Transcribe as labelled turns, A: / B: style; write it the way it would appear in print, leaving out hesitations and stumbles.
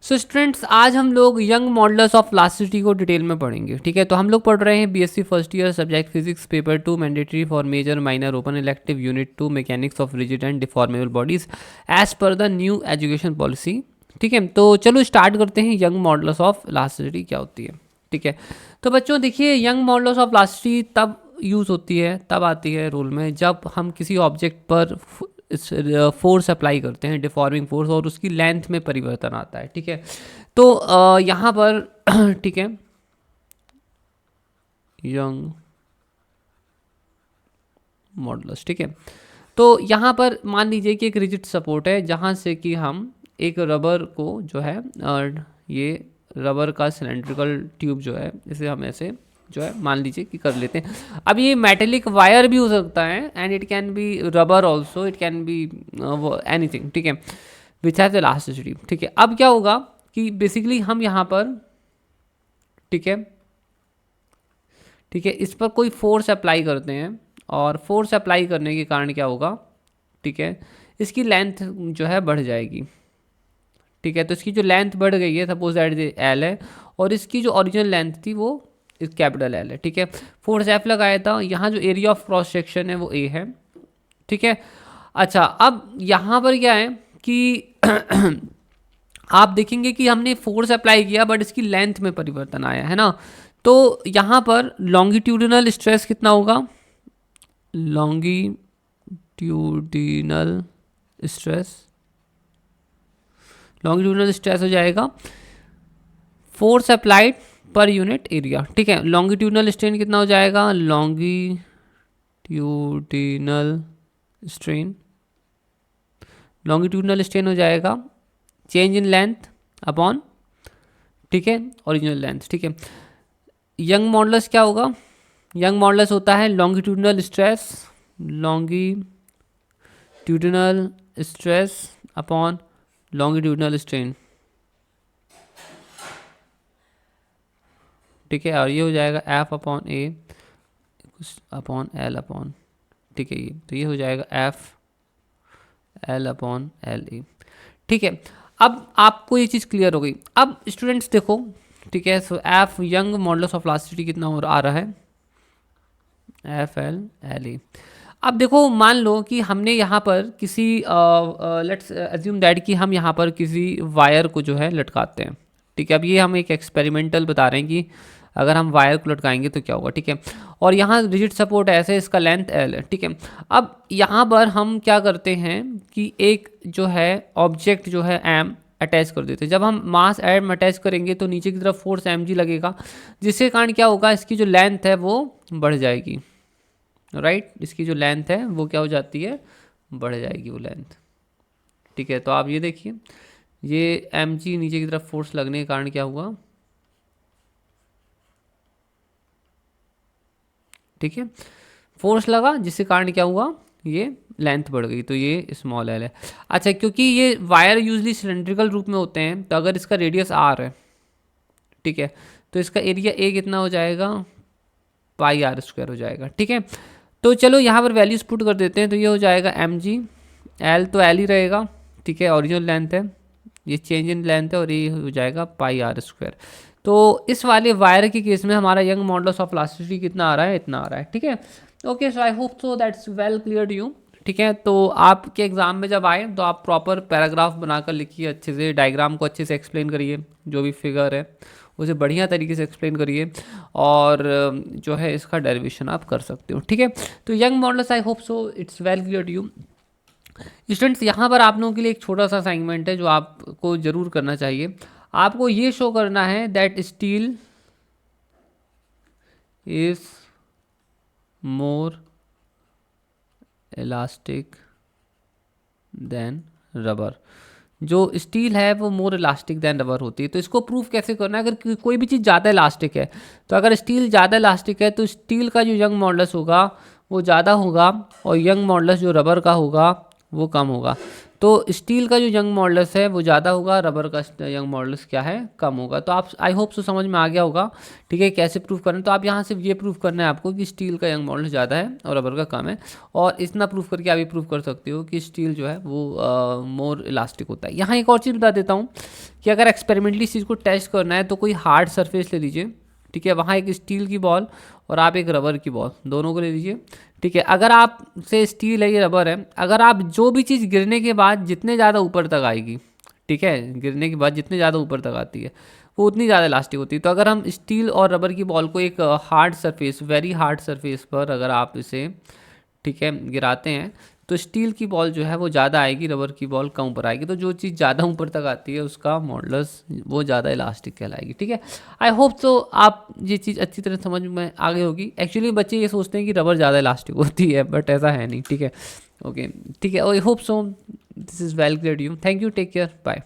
A: So students, आज हम लोग यंग मॉडल्स ऑफ इलास्टिसिटी को डिटेल में पढ़ेंगे। ठीक है, तो हम लोग पढ़ रहे हैं BSc first year, subject physics, paper 2, mandatory for major minor open elective, unit 2, mechanics of rigid and deformable bodies as per the new education policy. ठीक है, तो चलो स्टार्ट करते हैं। यंग मॉडल्स ऑफ इलास्टिसिटी क्या होती है? ठीक है, तो बच्चों देखिए, यंग मॉडल्स ऑफ इलास्टिसिटी तब यूज़ होती है, तब आती है रोल में, जब हम किसी ऑब्जेक्ट पर फोर्स अप्लाई करते हैं, डिफॉर्मिंग फोर्स, और उसकी लेंथ में परिवर्तन आता है। ठीक है, तो यहाँ पर ठीक है, यंग मॉडल्स। ठीक है, तो यहाँ पर मान लीजिए कि एक रिजिड सपोर्ट है, जहाँ से कि हम एक रबर को जो है ये रबर का सिलेंड्रिकल ट्यूब जो है, इसे हम ऐसे जो है मान लीजिए कि कर लेते हैं। अब ये मेटेलिक वायर भी हो सकता है, and it can be rubber also, it can be anything. ठीक है, विच हैज इलास्टिसिटी। ठीक है, अब क्या होगा कि बेसिकली हम यहाँ पर ठीक है, ठीक है, इस पर कोई फोर्स अप्लाई करते हैं, और फोर्स अप्लाई करने के कारण क्या होगा, ठीक है, इसकी लेंथ जो है बढ़ जाएगी। ठीक है, तो इसकी जो लेंथ बढ़ गई है, सपोज दैट एल है, और इसकी जो ओरिजिनल लेंथ थी वो कैपिटल एल है। ठीक है, फोर्स एफ लगाया था, यहाँ जो एरिया ऑफ क्रॉस सेक्शन है वो ए है। ठीक है, अच्छा, अब यहाँ पर क्या है कि आप देखेंगे कि हमने फोर्स अप्लाई किया, बट इसकी लेंथ में परिवर्तन आया है ना। तो यहाँ पर लॉन्गिट्यूडिनल स्ट्रेस कितना होगा? लॉन्गिट्यूडिनल स्ट्रेस, लॉन्गिट्यूडिनल स्ट्रेस हो जाएगा force applied per unit area. ठीक है, लॉन्गिट्यूडिनल स्ट्रेन कितना हो जाएगा? लॉन्गिट्यूडिनल स्ट्रेन, लॉन्गिट्यूडिनल स्ट्रेन हो जाएगा चेंज इन लेंथ अपॉन, ठीक है, ओरिजिनल लेंथ। ठीक है, यंग मॉडुलस क्या होगा? यंग मॉडुलस होता है longitudinal stress, longitudinal stress upon longitudinal strain. ठीक है, और ये हो जाएगा एफ अपॉन ए अपॉन एल अपॉन, ठीक है, ये तो ये हो जाएगा F L upon L A. ठीक है, अब आपको ये चीज़ क्लियर हो गई। अब स्टूडेंट्स देखो, ठीक है, so F Young modulus of elasticity कितना और आ रहा है? F L L A. अब देखो, मान लो कि हमने यहाँ पर किसी लेट्स अज्यूम दैट कि हम यहाँ पर किसी वायर को जो है लटकाते हैं। ठीक है, अब ये हम एक एक्सपेरिमेंटल बता रहे हैं कि अगर हम वायर को लटकाएंगे तो क्या होगा। ठीक है, और यहाँ रिजिड सपोर्ट ऐसे, इसका लेंथ एल है। ठीक है, अब यहाँ पर हम क्या करते हैं कि एक जो है ऑब्जेक्ट जो है एम अटैच कर देते हैं। जब हम मास एम अटैच करेंगे तो नीचे की तरफ फोर्स एम जी लगेगा, जिसके कारण क्या होगा, इसकी जो लेंथ है वो बढ़ जाएगी। राइट, इसकी जो लेंथ है वो क्या हो जाती है? बढ़ जाएगी वो लेंथ। ठीक है, तो आप ये देखिए, ये एम जी नीचे की तरफ फोर्स लगने के कारण क्या हुआ, ठीक है, फोर्स लगा, जिसके कारण क्या हुआ, ये लेंथ बढ़ गई, तो ये स्मॉल एल है। अच्छा, क्योंकि ये वायर यूजली सिलेंड्रिकल रूप में होते हैं, तो अगर इसका रेडियस आर है, ठीक है, तो इसका एरिया ए कितना हो जाएगा? पाई आर स्क्वायर हो जाएगा। ठीक है, तो चलो यहाँ पर वैल्यूज पुट कर देते हैं, तो ये हो जाएगा एम जी, एल तो एल ही रहेगा, ठीक है, ओरिजिनल लेंथ है, ये चेंज इन लेंथ है, और ये हो जाएगा पाई आर स्क्वायर। तो इस वाले वायर के केस में हमारा यंग मॉडुलस ऑफ इलास्टिसिटी कितना आ रहा है? इतना आ रहा है। ठीक है, okay, so I hope so that's well clear to you. ठीक है, तो आपके एग्जाम में जब आए तो आप प्रॉपर पैराग्राफ बनाकर लिखिए, अच्छे से डायग्राम को अच्छे से एक्सप्लेन करिए, जो भी फिगर है उसे बढ़िया तरीके से एक्सप्लेन करिए, और जो है इसका डेरिवेशन आप कर सकते हो। ठीक है, तो Young modulus, I hope so it's well clear to you. Students, यहाँ पर आप लोगों के लिए एक छोटा सा असाइनमेंट है जो आपको जरूर करना चाहिए। आपको ये शो करना है that steel is more elastic than rubber. जो स्टील है वो मोर इलास्टिक देन रबर होती है। तो इसको प्रूफ कैसे करना है? अगर कोई भी चीज़ ज़्यादा इलास्टिक है, तो अगर स्टील ज़्यादा इलास्टिक है तो स्टील का जो यंग मॉडुलस होगा वो ज़्यादा होगा, और यंग मॉडुलस जो रबर का होगा वो कम होगा। तो स्टील का जो यंग मॉडुलस है वो ज़्यादा होगा, रबर का यंग मॉडुलस क्या है, कम होगा। तो आप आई होप सो समझ में आ गया होगा, ठीक है, कैसे प्रूव करना है। तो आप यहाँ से ये प्रूव करना है आपको कि स्टील का यंग मॉडुलस ज़्यादा है और रबर का कम है, और इतना प्रूव करके आप ये प्रूव कर सकते हो कि स्टील जो है वो मोर इलास्टिक होता है। यहाँ एक और चीज़ बता देता हूँ कि अगर एक्सपेरिमेंटली इस चीज़ को टेस्ट करना है तो कोई हार्ड सरफेस ले लीजिए, ठीक है, वहाँ एक स्टील की बॉल और आप एक रबर की बॉल, दोनों को ले लीजिए, ठीक है। अगर आप से स्टील है, ये रबर है, अगर आप जो भी चीज़ गिरने के बाद जितने ज़्यादा ऊपर तक आएगी, ठीक है, गिरने के बाद जितने ज़्यादा ऊपर तक आती है वो उतनी ज़्यादा इलास्टिक होती है। तो अगर हम स्टील और रबर की बॉल को एक hard surface, very hard surface पर अगर आप इसे, ठीक है, गिराते हैं तो स्टील की बॉल जो है वो ज़्यादा आएगी, रबर की बॉल कम ऊपर आएगी। तो जो चीज़ ज़्यादा ऊपर तक आती है उसका मॉडुलस वो ज़्यादा इलास्टिक कहलाएगी, ठीक है। आई होप तो आप ये चीज़ अच्छी तरह समझ में आ गई होगी। एक्चुअली बच्चे ये सोचते हैं कि रबर ज़्यादा इलास्टिक होती है, बट ऐसा है नहीं, ठीक है। ओके, ठीक है, I hope so this is well clear to you. Thank you, take care, bye.